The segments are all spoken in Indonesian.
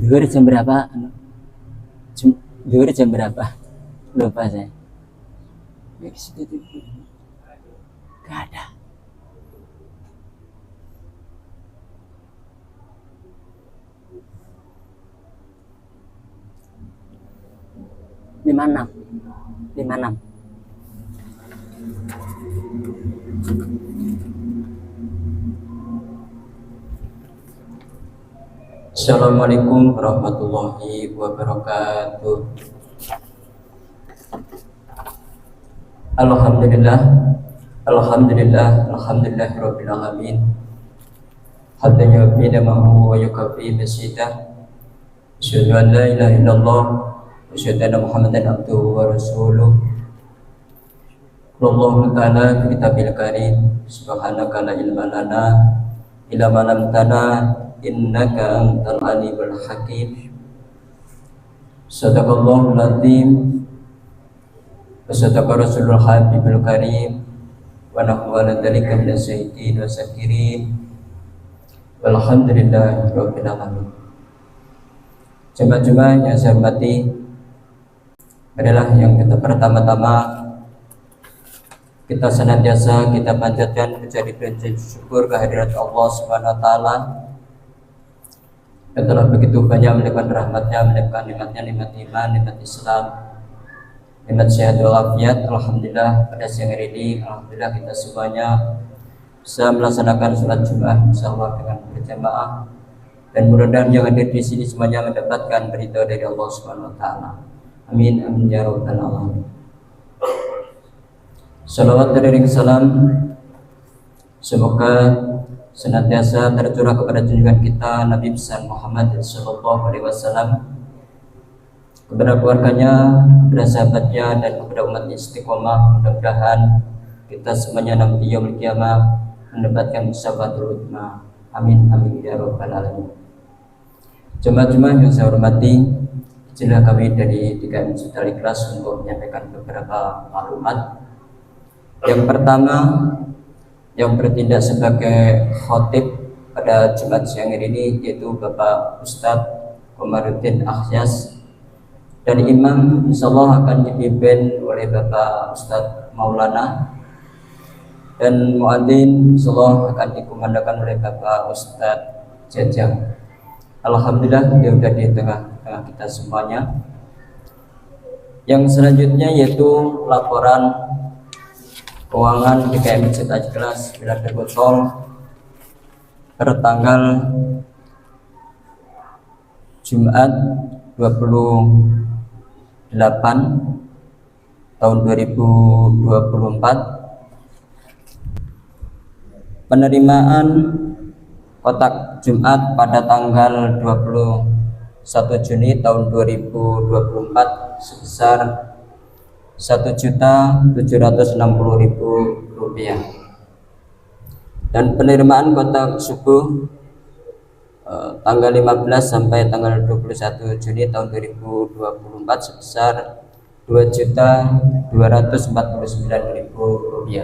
Duhur jam berapa? Duhur jam berapa? Lupa saya. Gak ada. Lima enam. Assalamualaikum warahmatullahi wabarakatuh. Alhamdulillahirabbil alamin. Hatta yu'minu ma'hu wa yukafi masyidah. Asyhadu an la ilaha illallah wa asyhadu anna Muhammadan abduhu wa rasuluh. Allahu ta'ala fi kitabil karim. Subhanaka la ilma lana illa ma 'allamtana innaka antal alimul hakim. Sadaqallahul azim wa sadaqa rasulul habibul karim wa nahnu ala dzalika minas syahidin wa syakirin walhamdulillahi rabbil alamin. Jemaah-jemaah yang saya hormati, adalah yang kita pertama-tama kita senantiasa kita panjatkan puja dan syukur kehadirat Allah Subhanahu wa taala yang telah begitu banyak melimpahkan rahmatnya, melimpahkan nikmatnya, nikmat iman, nikmat Islam, nikmat sehat walafiat. Alhamdulillah pada siang hari ini, alhamdulillah kita semuanya bisa melaksanakan sholat Jumat insyaallah dengan berjamaah, dan mudah-mudahan yang hadir di sini semuanya mendapatkan berita dari Allah Subhanahu wa taala. Amin amin ya rabbal alamin. Salawat dan salam semoga senantiasa tercurah kepada junjungan kita Nabi besar Muhammad sallallahu alaihi wasallam, kepada keluarganya, kepada sahabatnya, dan kepada umat istiqomah. Mudah-mudahan kita semuanya nanti yaumul qiyamah mendapatkan syafaatul udzma. Amin amin ya rabbal alamin. Jemaah-jemaah yang saya hormati, izinlah kami dari DKM Sutal Ikhlas untuk menyampaikan beberapa maklumat. Yang pertama, yang bertindak sebagai khotib pada Jumat siang hari ini yaitu Bapak Ustadz Komarudin Akhyas, dan imam insyaallah akan dipimpin oleh Bapak Ustadz Maulana, dan muadzin insyaallah akan dikumandangkan oleh Bapak Ustadz Jajang. Alhamdulillah dia sudah di tengah-tengah kita semuanya. Yang selanjutnya yaitu laporan keuangan DKM Sutal Ikhlas Wilayah Bogor tertanggal Jumat 28 tahun 2024. Penerimaan kotak Jumat pada tanggal 21 Juni tahun 2024 sebesar Rp1.760.000, dan penerimaan kotak subuh tanggal 15 sampai tanggal 21 Juni tahun 2024 sebesar Rp2.249.000,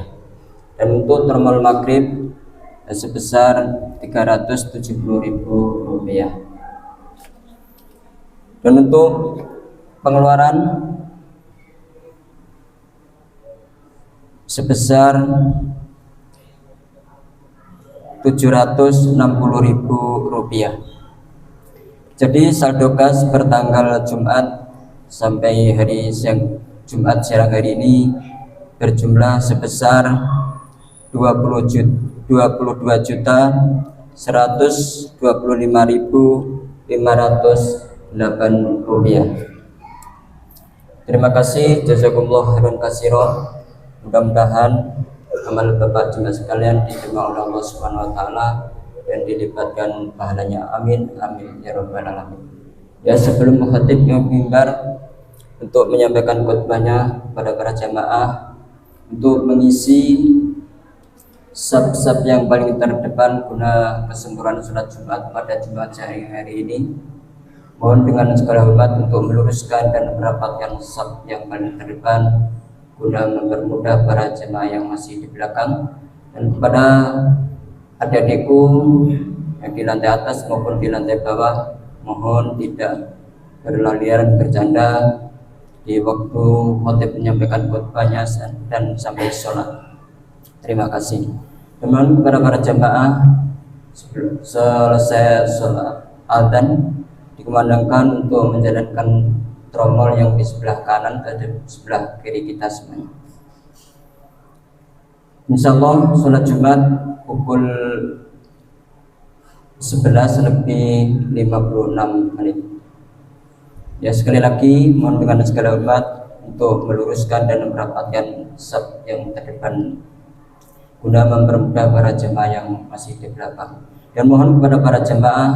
dan untuk normal maghrib sebesar Rp370.000. Dan untuk pengeluaran sebesar Rp760.000. Jadi saldo kas bertanggal Jumat sampai hari siang Jumat siang hari ini berjumlah sebesar Rp22.125.508. Terima kasih, jazakumullah khairan katsiran. Mudah-mudahan amal Bapak jemaah sekalian diterima oleh Allah Subhanahu wa taala dan dilipatkan pahalanya. Amin amin ya rabbal alamin. Ya, sebelum khatib yang mimbar untuk menyampaikan khutbahnya pada para jamaah untuk mengisi sab-sab yang paling terdepan guna kesempurnaan sholat Jumat pada Jumat hari ini, mohon dengan segala hormat untuk meluruskan dan merapatkan sab yang paling terdepan guna mempermudah para jemaah yang masih di belakang. Dan kepada adik-adikku yang di lantai atas maupun di lantai bawah, mohon tidak berlarian bercanda di waktu khotib menyampaikan khutbahnya dan sampai sholat. Terima kasih. Teman kepada para jamaah, selesai sholat adzan dikumandangkan untuk menjalankan tromol yang di sebelah kanan dan di sebelah kiri kita semuanya. Insyaallah sholat Jumat pukul 11 lebih 56 menit. Ya, sekali lagi mohon dengan segala hormat untuk meluruskan dan merapatkan saf yang terdepan guna mempermudah para jemaah yang masih di belakang. Dan mohon kepada para jemaah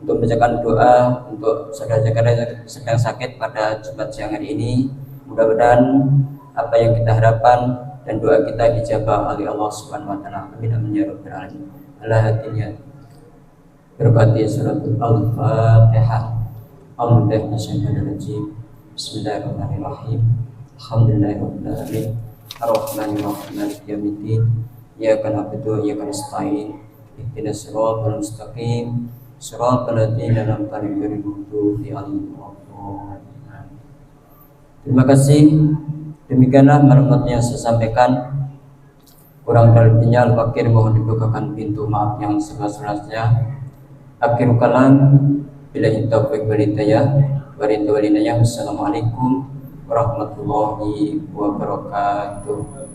untuk membacakan doa untuk saudara-saudara yang sedang sakit pada Jumat siang hari ini. Mudah-mudahan apa yang kita harapkan dan doa kita dijabah oleh Allah Subhanahu wa taala. Amin amin ya rabbal alamin. Al-Fatihah. Berkati surat Al-Fatihah. Bismillahirrahmanirrahim. Bismillahirrahmanirrahim. Alhamdulillahirabbil alamin. Arrahmanirrahim. Maliki yaumiddin. Iyyaka na'budu wa iyyaka nasta'in. Ihdinas siratal mustaqim. Shiratal ladzina an'amta 'alaihim ghairil maghdubi 'alaihim waladdallin. Terima kasih. Demikianlah maklumat yang saya sampaikan. Kurang lebihnya Al-Fakir mohon dibukakan pintu maaf yang sebesar-besarnya. Akhirul kalam billahi taufiq wal hidayah. Wassalamualaikum warahmatullahi wabarakatuh.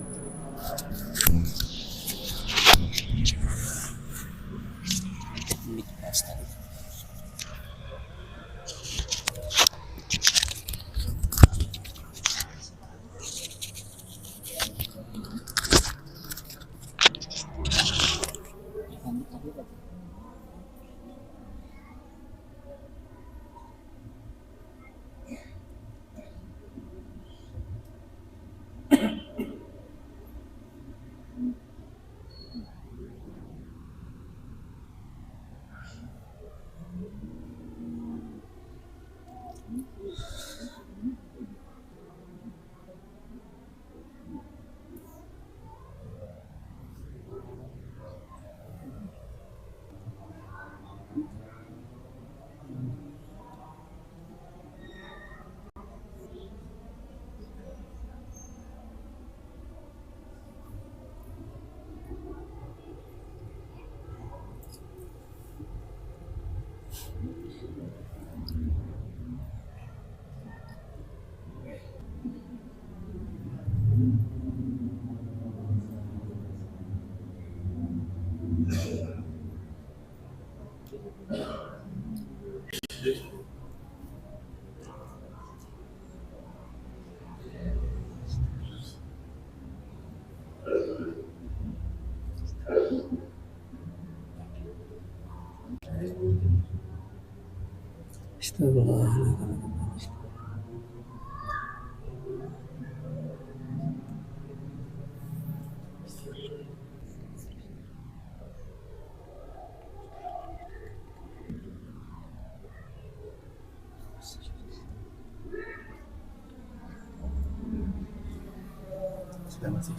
Sudah masih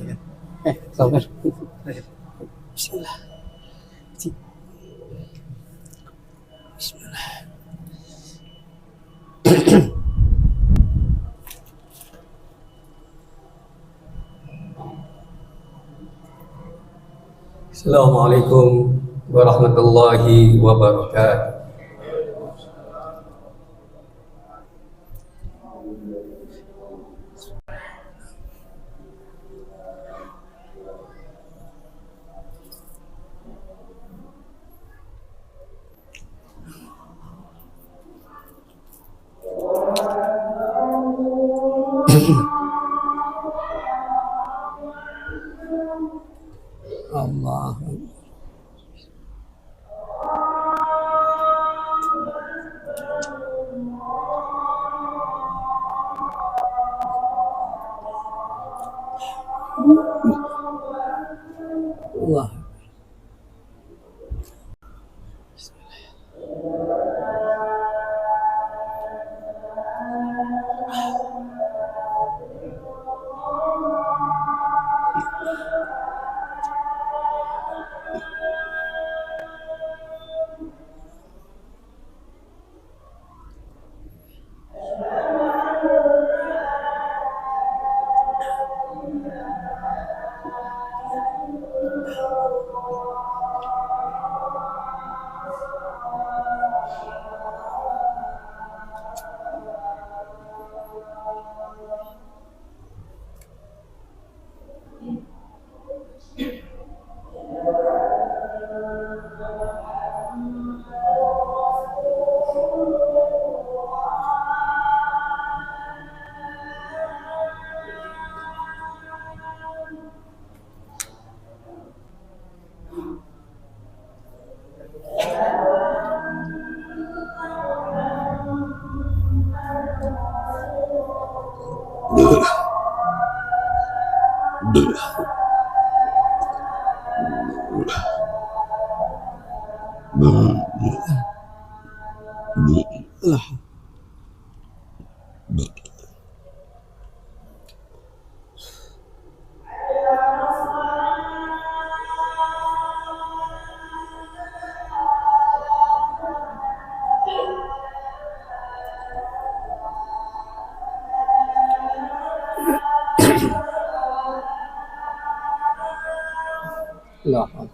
kan? Sabar. Bismillah. Bismillah. Assalamualaikum warahmatullahi wabarakatuh. Allah. Allah. Allah. Allah.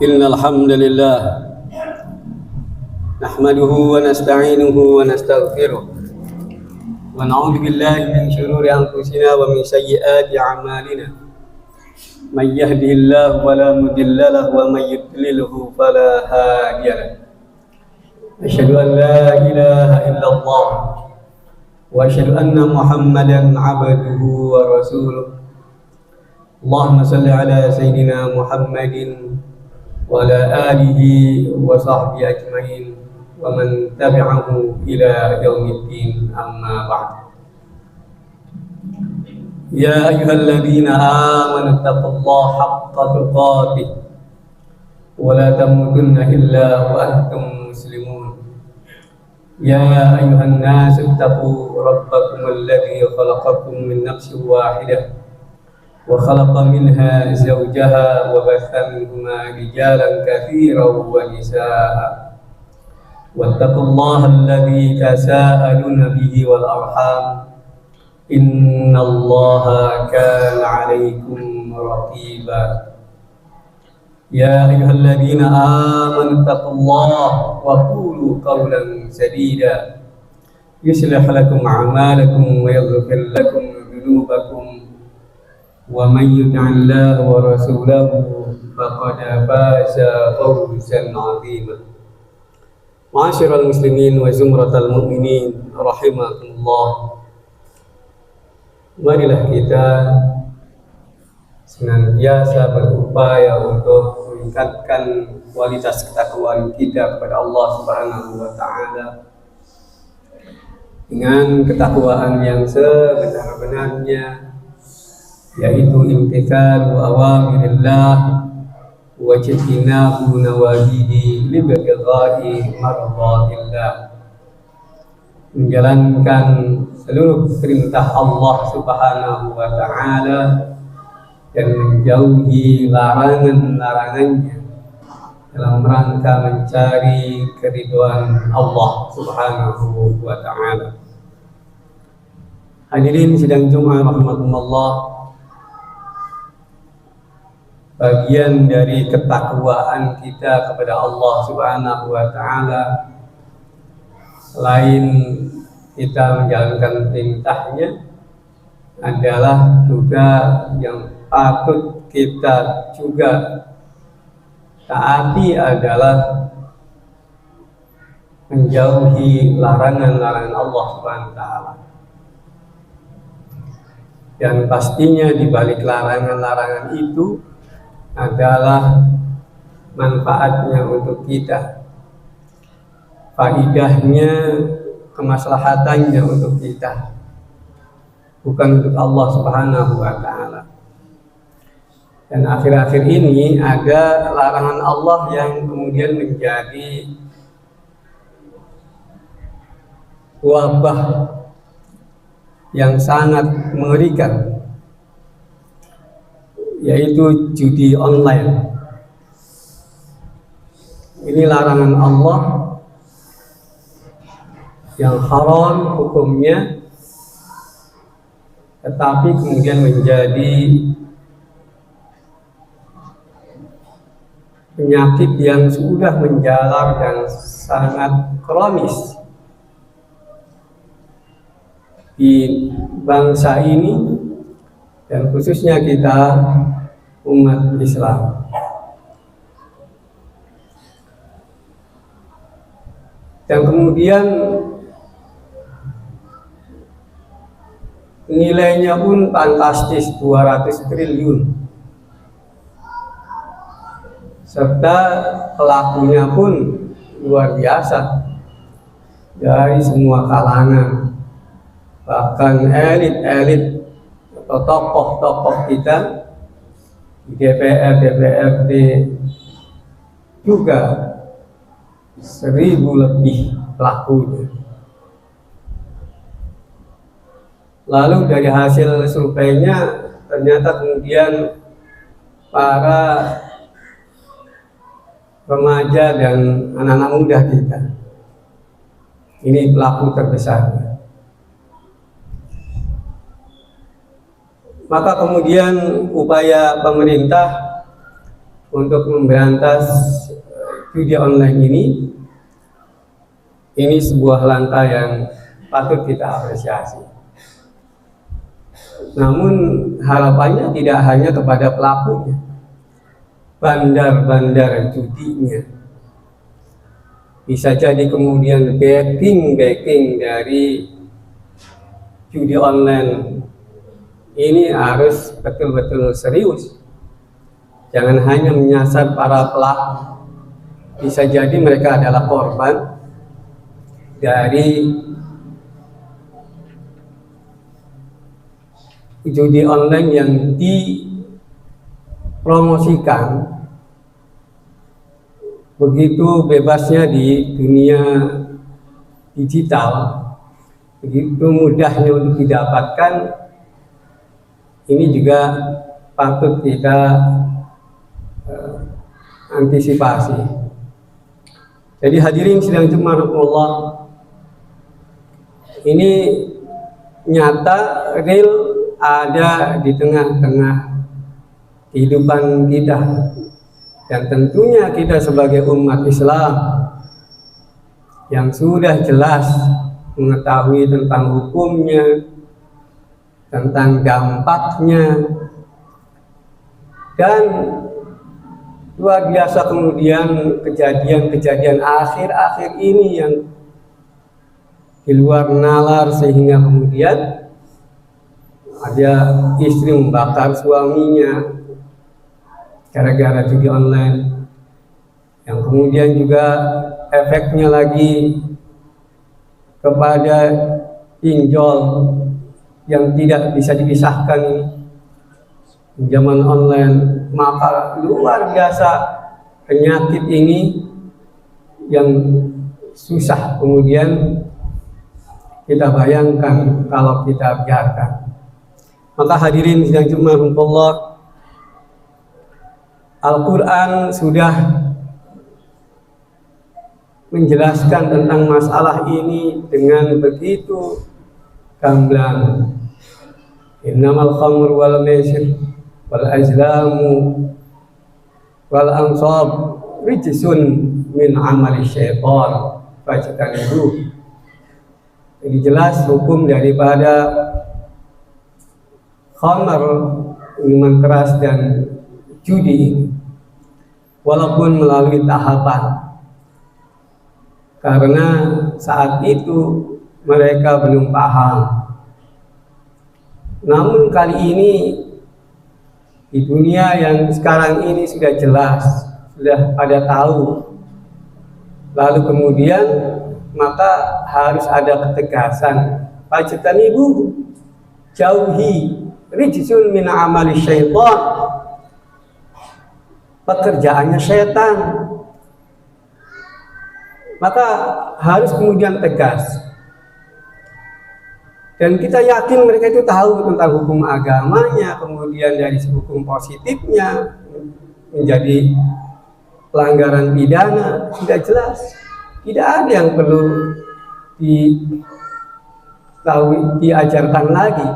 إن الحمد لله نحمده ونستعينه ونستغفره ونعوذ بالله من شرور أنفسنا ومن سيئات أعمالنا من يهده الله فلا مضل له ومن يضلله فلا هادي له أشهد أن لا إله إلا الله وأشهد أن محمدا عبده ورسوله اللهم صل على سيدنا محمد وعلى آله وصحبه أجمعين ومن تبعه إلى يوم الدين أما بعد يا أيها الذين آمنوا اتقوا الله حق تقاته ولا تموتن إلا وأنتم مسلمون يا أيها الناس اتقوا ربكم الذي خلقكم من نفس واحدة وخلق منها زوجها وبث منهما رجالا كثيرا ونساء واتقوا الله الذي تساءلون به والأرحام إن الله كان عليكم رقيبا يا أيها الذين آمنوا اتقوا الله وقولوا قولا سديدا يصلح لكم أعمالكم ويغفر لكم ذنوبكم ومن يطع الله ورسوله فقد فاز فوزا عظيما معاشر المسلمين وزمرة المؤمنين رحمكم الله. Marilah kita senantiasa berupaya untuk meningkatkan kualitas ketakwaan kita kepada Allah Subhanahu wa taala dengan ketakwaan yang sebenar-benarnya, yaitu imtithalu awamirillah wa ijtinabu nawahihi libtigha'i mardatillah, menjalankan seluruh perintah Allah Subhanahu wa taala dan menjauhi larangan-larangannya dalam rangka mencari keridhaan Allah Subhanahu wa taala. Hadirin sidang Jumat rahimakumullah, bagian dari ketakwaan kita kepada Allah Subhanahu wa taala, selain kita menjalankan perintahnya, adalah juga yang patut kita juga taati adalah menjauhi larangan-larangan Allah Subhanahu wa taala. Dan pastinya di balik larangan-larangan itu adalah manfaatnya untuk kita, faidahnya, kemaslahatannya untuk kita, bukan untuk Allah Subhanahu wa taala. Dan akhir-akhir ini ada larangan Allah yang kemudian menjadi wabah yang sangat mengerikan, yaitu judi online. Ini larangan Allah yang haram hukumnya, tetapi kemudian menjadi penyakit yang sudah menjalar dan sangat kronis di bangsa ini, dan khususnya kita umat Islam. Dan kemudian nilainya pun fantastis, 200 triliun, serta pelakunya pun luar biasa dari semua kalangan, bahkan elit-elit atau tokoh-tokoh kita di DPR, DPRD juga 1000 lebih pelakunya. Lalu dari hasil surveinya ternyata kemudian para remaja dan anak-anak muda kita ini pelaku terbesar. Maka kemudian upaya pemerintah untuk memberantas judi online ini sebuah langkah yang patut kita apresiasi. Namun harapannya tidak hanya kepada pelakunya, bandar-bandar judinya. Bisa jadi kemudian backing dari judi online ini harus betul-betul serius. Jangan hanya menyasar para pelaku. Bisa jadi mereka adalah korban dari judi online yang dipromosikan begitu bebasnya di dunia digital, begitu mudahnya untuk didapatkan. Ini juga patut kita antisipasi. Jadi hadirin sidang Jumat Allah, ini nyata, real, ada di tengah-tengah kehidupan kita. Dan tentunya kita sebagai umat Islam yang sudah jelas mengetahui tentang hukumnya, tentang dampaknya, dan luar biasa kemudian kejadian-kejadian akhir-akhir ini yang di luar nalar, sehingga kemudian ada istri membakar suaminya gara-gara judi online, yang kemudian juga efeknya lagi kepada pinjol yang tidak bisa dipisahkan ini, pinjaman online. Maka luar biasa penyakit ini yang susah kemudian kita bayangkan kalau kita biarkan. Maka hadirin sidang Jumat Allah, Al-Quran sudah menjelaskan tentang masalah ini dengan begitu gamblang. Innamal khamru wal maisir wal azlamu wal ansab rijsun min amali syaitan fajtanibuh. Jadi jelas hukum daripada khamr, minuman keras dan judi ini, walaupun melalui tahapan, karena saat itu mereka belum paham. Namun kali ini di dunia yang sekarang ini sudah jelas, sudah pada tahu. Lalu kemudian maka harus ada ketegasan. Fajtanibuh, jauhi rijsun min amali syaitan, pekerjaannya syaitan. Maka harus kemudian tegas. Dan kita yakin mereka itu tahu tentang hukum agamanya, kemudian dari hukum positifnya menjadi pelanggaran pidana, sudah jelas. Tidak ada yang perlu diajarkan lagi.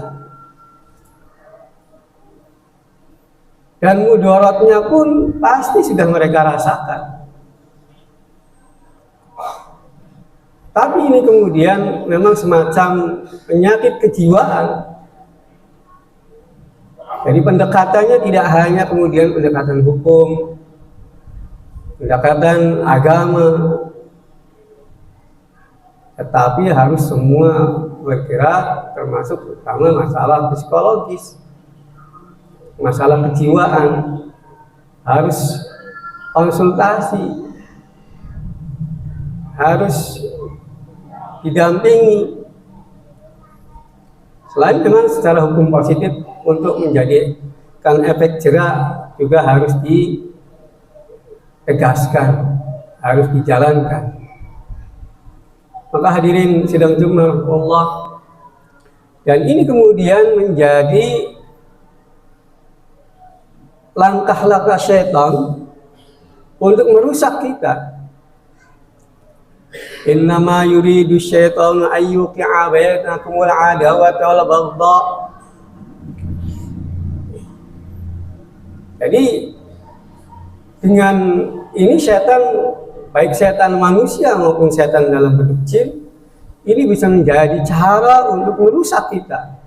Dan mudaratnya pun pasti sudah mereka rasakan. Tapi ini kemudian memang semacam penyakit kejiwaan. Jadi pendekatannya tidak hanya kemudian pendekatan hukum, pendekatan agama, tetapi harus semua bergerak, termasuk utama masalah psikologis, masalah kejiwaan, harus konsultasi, harus didampingi. Selain memang secara hukum positif untuk menjadikan efek jerak juga harus ditegaskan, harus dijalankan. Maka hadirin sidang Jumat Allah, dan ini kemudian menjadi langkah-langkah syaitan untuk merusak kita. Innama yuridu syaitanu ayyuqi'a bainakumul adawata wal baghdha. Jadi dengan ini setan, baik setan manusia maupun setan dalam bentuk jin, ini bisa menjadi cara untuk merusak kita,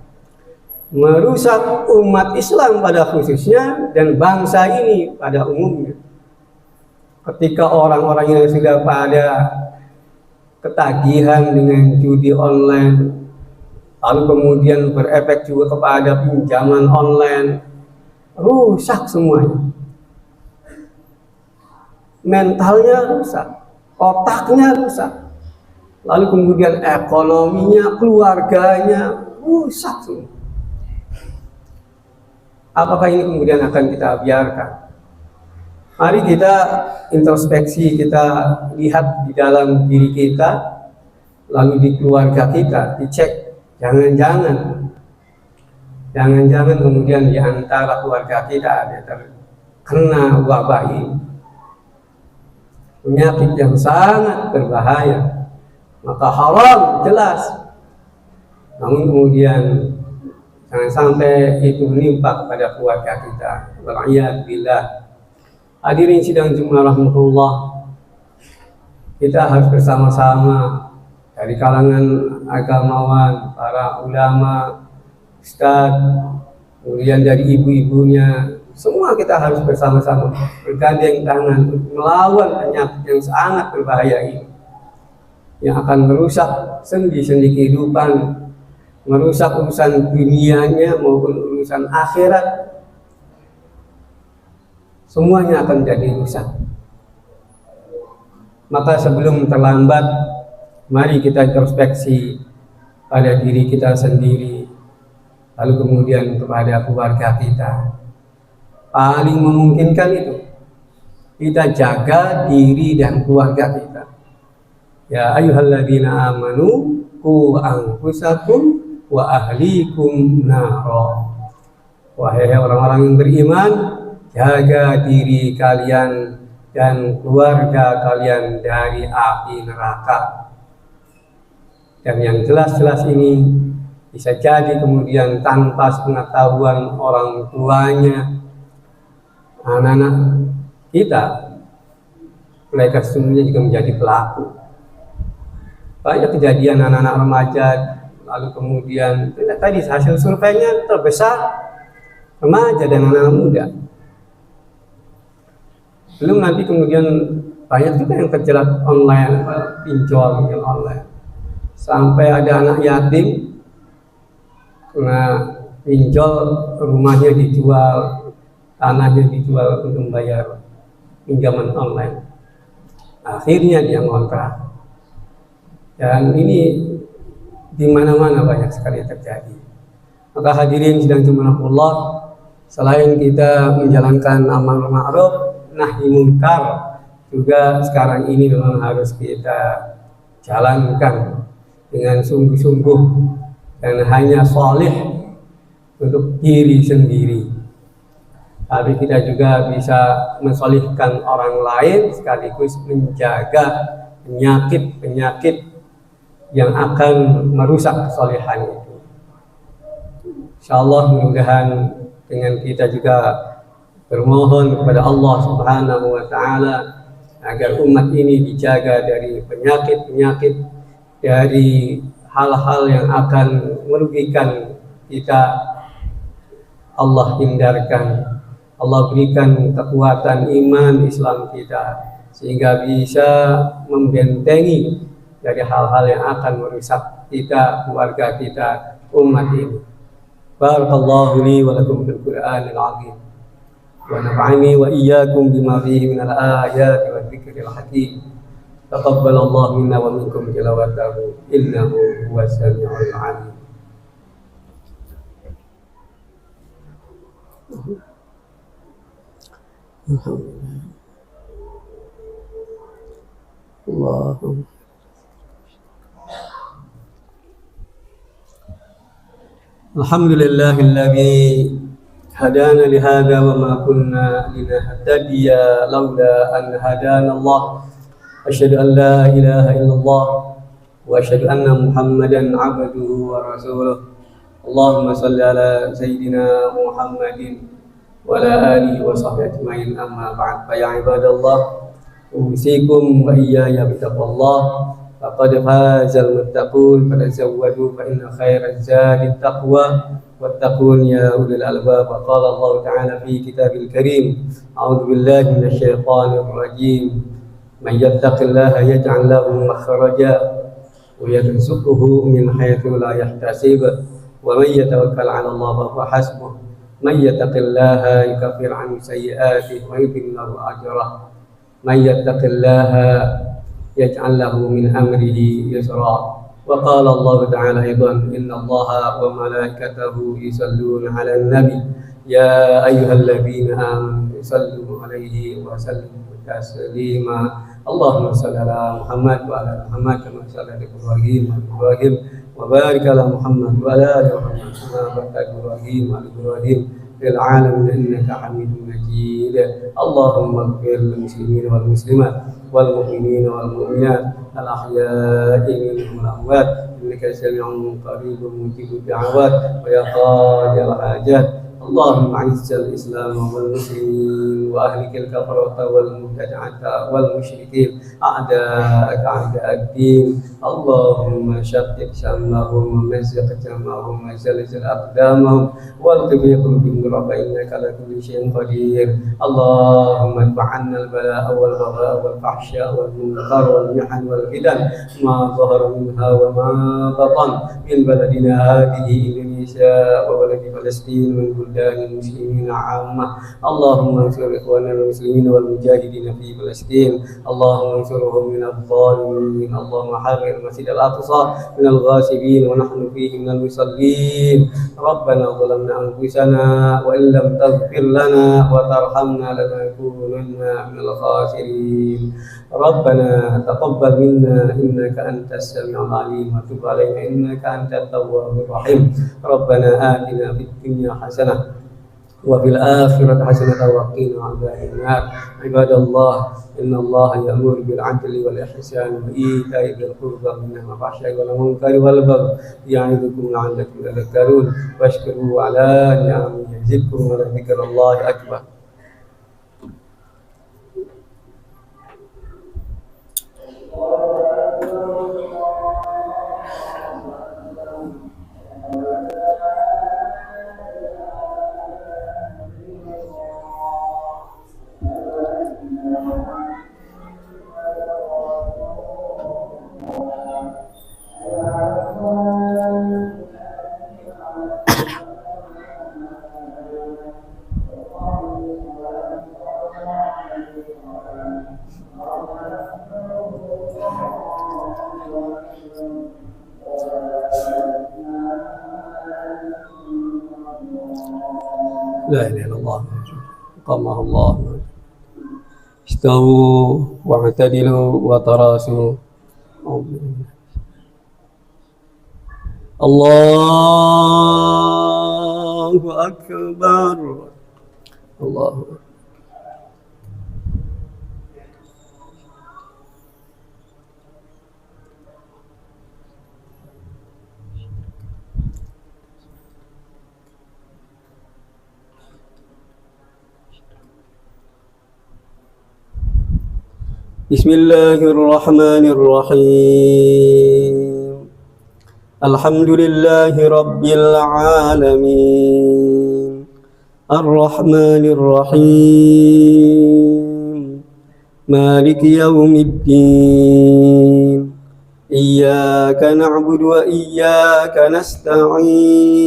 merusak umat Islam pada khususnya dan bangsa ini pada umumnya. Ketika orang-orang yang sudah pada ketagihan dengan judi online, lalu kemudian berefek juga kepada pinjaman online, rusak semuanya. Mentalnya rusak, otaknya rusak, lalu kemudian ekonominya, keluarganya rusak semua. Apakah ini kemudian akan kita biarkan? Mari kita introspeksi, kita lihat di dalam diri kita, lalu di keluarga kita, dicek. Jangan-jangan kemudian di antara keluarga kita ada terkena wabah ini, penyakit yang sangat berbahaya. Maka haram jelas. Namun kemudian jangan sampai itu menimpa pada keluarga kita. Wal'iyadzubillah. Hadirin sidang Jumat rahmatullah, kita harus bersama-sama dari kalangan agamawan, para ulama, ustadz, kemudian dari ibu-ibunya, semua kita harus bersama-sama bergandeng tangan untuk melawan penyakit yang sangat berbahaya ini, yang akan merusak sendi-sendi kehidupan, merusak urusan dunianya maupun urusan akhirat. Semuanya akan jadi rusak. Maka sebelum terlambat, mari kita introspeksi pada diri kita sendiri, lalu kemudian kepada keluarga kita. Paling memungkinkan itu kita jaga diri dan keluarga kita. Ya ayyuhalladzina amanu qu anfusakum wa ahlikum naro. Wahai orang-orang yang beriman, jaga diri kalian dan keluarga kalian dari api neraka. Dan yang jelas-jelas ini bisa jadi kemudian tanpa pengetahuan orang tuanya, anak-anak kita, mereka sesungguhnya juga menjadi pelaku. Banyak kejadian anak-anak remaja, lalu kemudian tadi hasil surveinya terbesar remaja dan anak-anak muda. Belum nanti kemudian banyak juga yang terjerat online, pinjol yang online. Sampai ada anak yatim karena pinjol, rumahnya dijual, tanahnya dijual untuk membayar pinjaman online. Akhirnya dia ngontrak. Dan ini di mana-mana banyak sekali terjadi. Maka hadirin sidang Jumanapullah, selain kita menjalankan amal ma'ruf nahi munkar, juga sekarang ini memang harus kita jalankan dengan sungguh-sungguh dan hanya soleh untuk diri sendiri. Tapi kita juga bisa mensolihkan orang lain sekaligus menjaga penyakit-penyakit yang akan merusak kesolehan itu. Insyaallah mudah-mudahan dengan kita juga bermohon kepada Allah Subhanahu wa taala agar umat ini dijaga dari penyakit-penyakit, dari hal-hal yang akan merugikan kita. Allah hindarkan, Allah berikan kekuatan iman Islam kita sehingga bisa membentengi dari hal-hal yang akan merusak kita, keluarga kita, umat ini. Barakallahu li wa lakum bil Qur'anil azim wa nafa'ani wa iyyakum bima fihi minal ayati wa dzikril hakim. Taqabbalallahu minna wa minkum tilawatahu innahu huwas samiul alim. Allahumma Alhamdulillahilladzi hadana lihada wa ma kunna linahtadiya laula an hadana Allah. Asyhadu an la ilaha illallah wa asyhadu anna Muhammadan abduhu wa rasuluh. Allahumma salli ala sayyidina Muhammadin wa ala alihi wa sahbihi ajmain, amma ba'd. Fa ya ibadallah, usikum wa iyaya bitaqwallah. Faqad fazal muttaqun, fatazawwadu fa inna khairaz zadi taqwa wattaqun ya ulil albab. Qala Allah ta'ala fi kitabil karim, a'udzu billahi minasy syaithanir rajim. Man yattaqillaha yaj'al lahu makhraja wa yarzuqhu min haitsu la yahtasib wa man yatawakkal 'ala Allah fa huwa hasbuh. Man yattaqillaha yukaffir 'anhu sayyi'atihi wa yu'ti lahu ajrah. Man yattaqillaha yaj'al lahu min amrihi yusra. Wa qala Allah ta'ala aidan, inna Allaha wa malaikatahu yusalluna 'alan nabi ya ayyuhalladzina amanu sallu 'alaihi wa sallimu taslima. Allahumma shalli ala Muhammad wa ala Muhammad kama shallaita ala Ibrahim wa Ibrahim wa barik ala Muhammad wa ala ali Muhammad kama barakta Ibrahim wa Ibrahim fil alamin innaka Hamidum Majid. Allahumma ighfir lil muslimin wal muslimat wal mu'minin wal mu'minat al ahya'i minhum wal amwat innaka sami'un qaribun mujibud da'awat wa ya qadil hajat. Allahumma a'izzal Islam wal muslimin wa ahlikil kafarata wal mubtada'ata wal musyrikin a'da'aka a'da'ad-din. Allahumma syaqqi shamahum wa mazziq jamahum wa zalzal aqdamahum wal qibihum bimuraba innaka ala kulli syai'in qadir. Allahumma adfa'anna al-bala'a wal ghaba'a wal fahsya wal munkar wal mihan wal fitan ma zahara minha wa ma batan min baladina hadhihi Indonesia wa baladi Palestin min المسلمين عامة. اللهم انصر إخواننا المسلمين والمجاهدين في فلسطين. اللهم انصرهم من الظالمين. اللهم حرر المسجد الأقصى من الغاصبين ونحن فيه من المصلين. ربنا ظلمنا أنفسنا وإن لم تغفر لنا وترحمنا لنكونن من الخاسرين. ربنا تقبل منا إنك أنت السميع العليم وتب علينا إنك أنت التواب الرحيم. ربنا آتنا في الدنيا حسنة وفي الآخرة حسنة وقنا عذاب النار. عباد الله إن الله يأمر بالعدل والإحسان وإيتاء ذي القربى وينهى عن الفحشاء والمنكر والبغي يعظكم لعلكم تذكرون واشكروا على نعمه يزدكم ولذكر الله أكبر. لا إله إلا الله قامه الله. استووا واعتدلوا وتراصوا. الله أكبر. الله أكبر. بسم الله الرحمن الرحيم. الحمد لله رب العالمين الرحمن الرحيم مالك يوم الدين إياك نعبد وإياك نستعين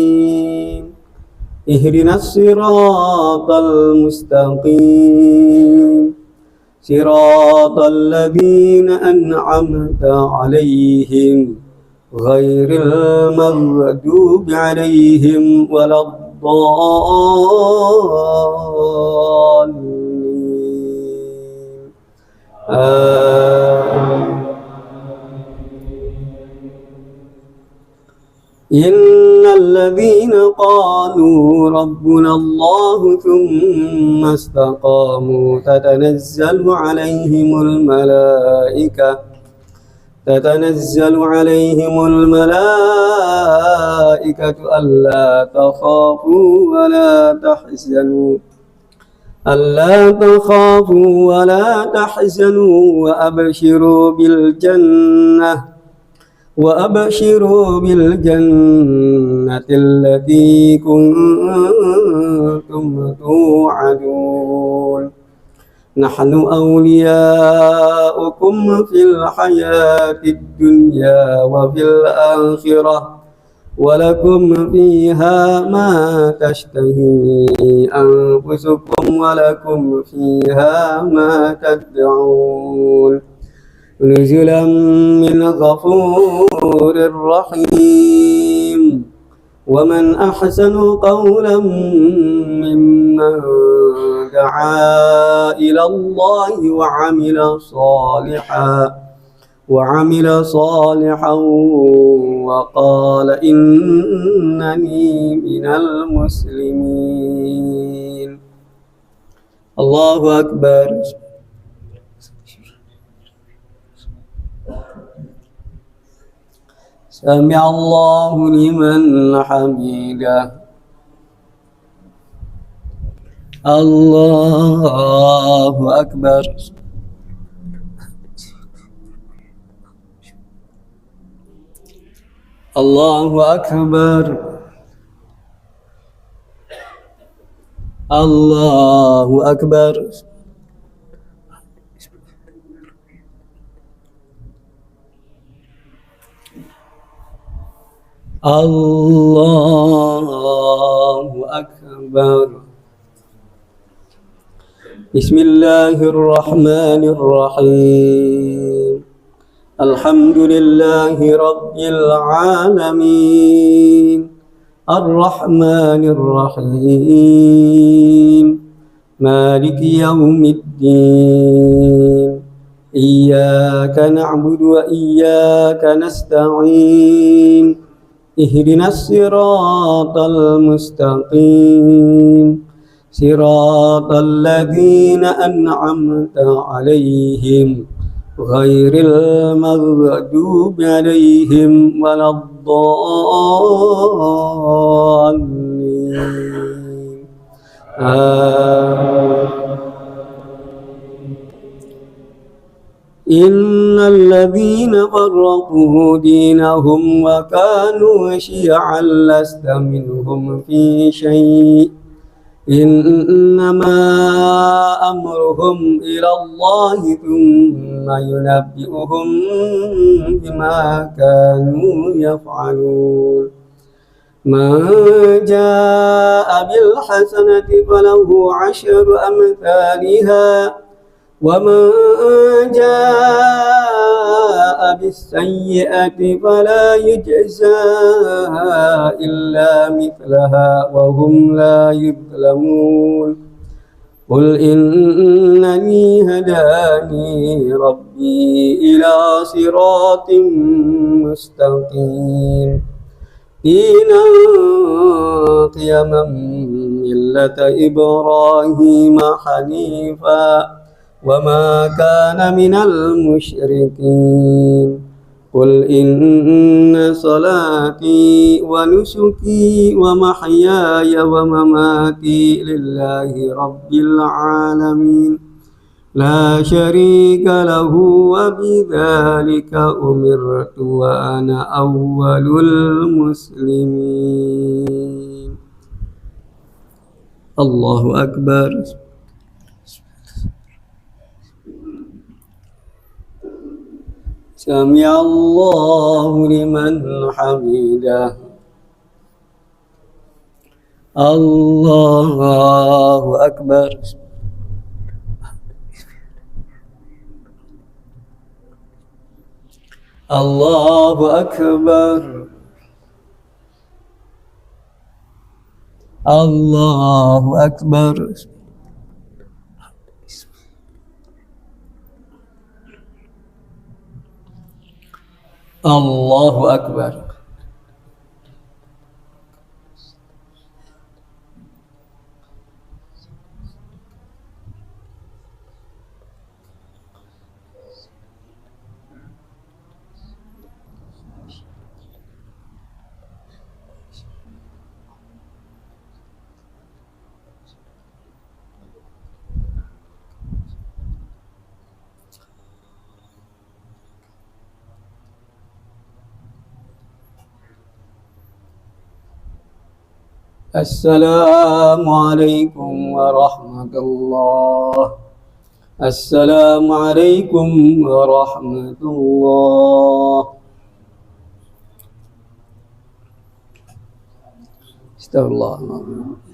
اهدنا الصراط المستقيم صراط الذين أنعمت عليهم غير المغضوب عليهم ولا الضالين. إن الذين قالوا ربنا الله ثم استقاموا تتنزل عليهم الملائكة ألا تخافوا ولا تحزنوا وأبشروا بالجنة التي كنتم توعدون. نحن أولياؤكم في الحياة الدنيا وفي الآخرة ولكم فيها ما تشتهي أنفسكم ولكم فيها ما تدعون. نزلا من غفور رحيم. ومن أحسن قولا ممن دعا إلى الله وعمل صالحا وقال إنني من المسلمين. الله أكبر. سمع الله لمن حمده. الله أكبر. الله أكبر. الله أكبر. الله أكبر. بسم الله الرحمن الرحيم. الحمد لله رب العالمين الرحمن الرحيم مالك يوم الدين إياك نعبد وإياك نستعين اهدنا الصراط المستقيم صراط الذين أنعمت عليهم غير المغضوب عليهم ولا الضالين إن الذين فرقوا دينهم وكانوا شيعا لست منهم في شيء إنما أمرهم إلى الله ثم ينبئهم بما كانوا يفعلون من جاء بالحسنة فله 10 أمثالها ومن جاء بالسيئة فلا يجزى إلا مثلها وهم لا يظلمون قل إنني هداني ربي إلى صراط مستقيم دينا قيما ملة إبراهيم حنيفا وما كان من المشركين قل إن صلاتي ونسكي ومحياي ومماتي لله رب العالمين لا شريك له وبذلك أمرت وأنا أول المسلمين الله أكبر سمع الله لمن حمده الله أكبر الله أكبر الله أكبر الله أكبر السلام عليكم ورحمة الله السلام عليكم ورحمة الله استغفر الله العظيم